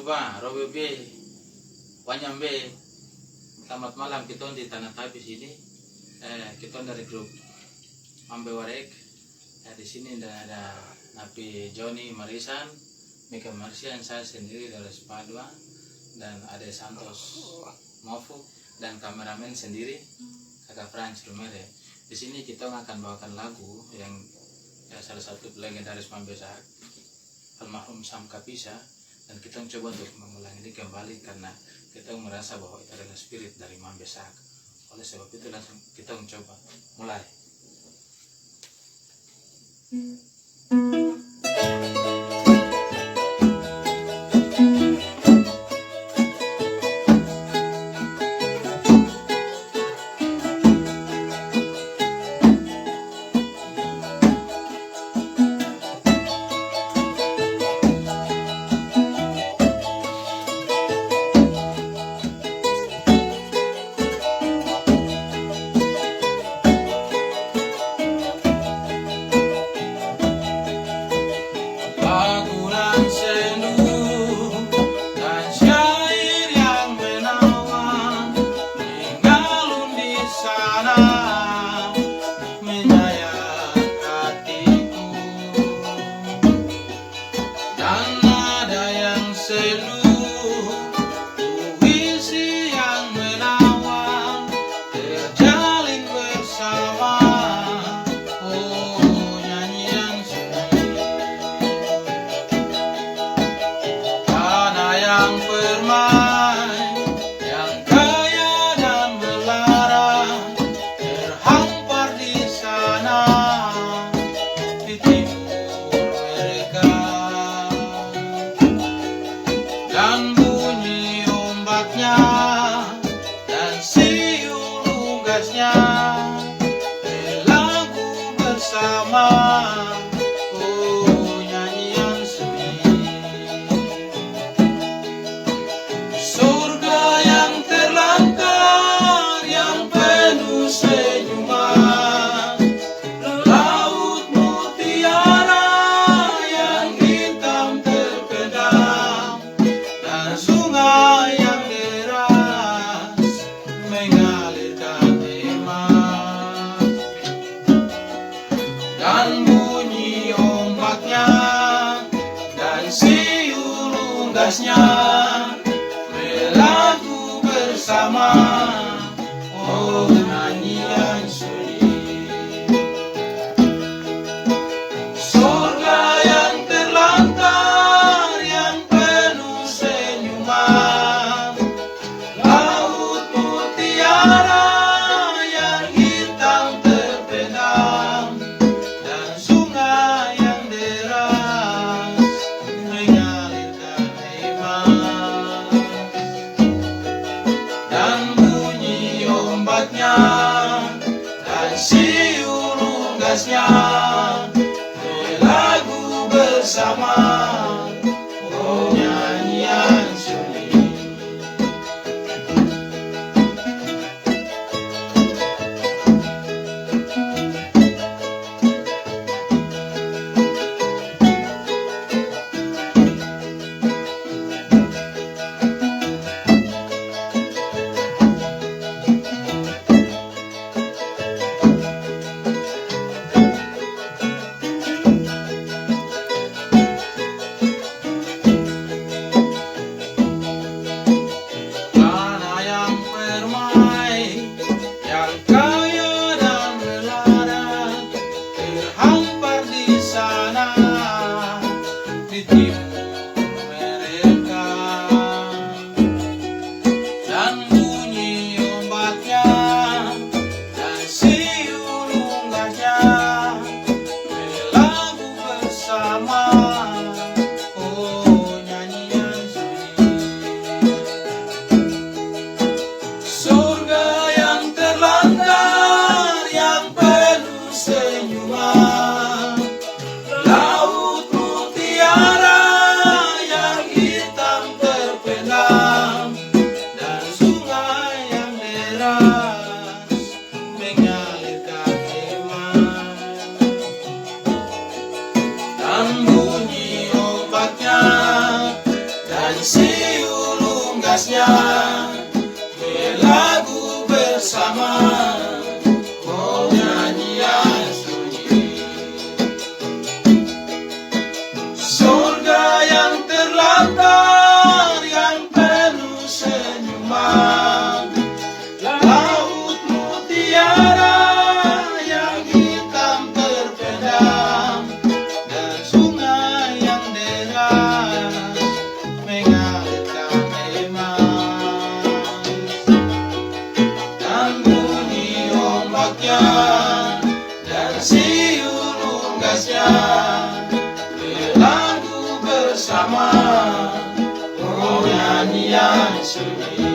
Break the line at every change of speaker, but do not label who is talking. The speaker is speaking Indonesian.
Suba, Robe B, Wanyam B. Selamat malam, kita di Tanah Tapis ini. Kita dari grup Mambe Warek. Di sini ada Napi Joni Marisan, Mika Marsian, saya sendiri dari Sepadua, dan ada Santos Mofu dan kameramen sendiri Kakak Frans Rumere. Di sini kita akan bawakan lagu yang salah satu legendaris Mambe Sak, almarhum Sam Kapisa, dan kita mencoba untuk mengulangi ini kembali karena kita merasa bahwa itu adalah spirit dari Mambe Sak. Oleh sebab itu langsung kita mencoba mulai.
Melaku bersama, oh nyanyian sunyi. Surga yang terlantar, yang penuh senyuman, laut mutiara yang hitam terbenam, dan sungai yang deras mengalirkan hikmat, dan bunyi ombaknya dan siul unggasnya berlagu bersama, oh nyanyian sunyi. Tanah yang permai, yang kaya dan melarat, terhampar di sana, di timur mereka, dan bunyi ombaknya dan siul unggasnya berlagu bersama, oh nyanyian sunyi. Surga yang terlantar, yang penuh senyuman, laut mutiara siul unggasnya berlagu bersama. Oh nyanyian sunyi, surga yang terlantar yang penuh senyuman, laut mutiara yang hitam terpendam, dan sungai yang deras mengalirkan emas, dan bunyi ombaknya dan siul unggasnya berlagu bersama. Oh nyanyian sunyi.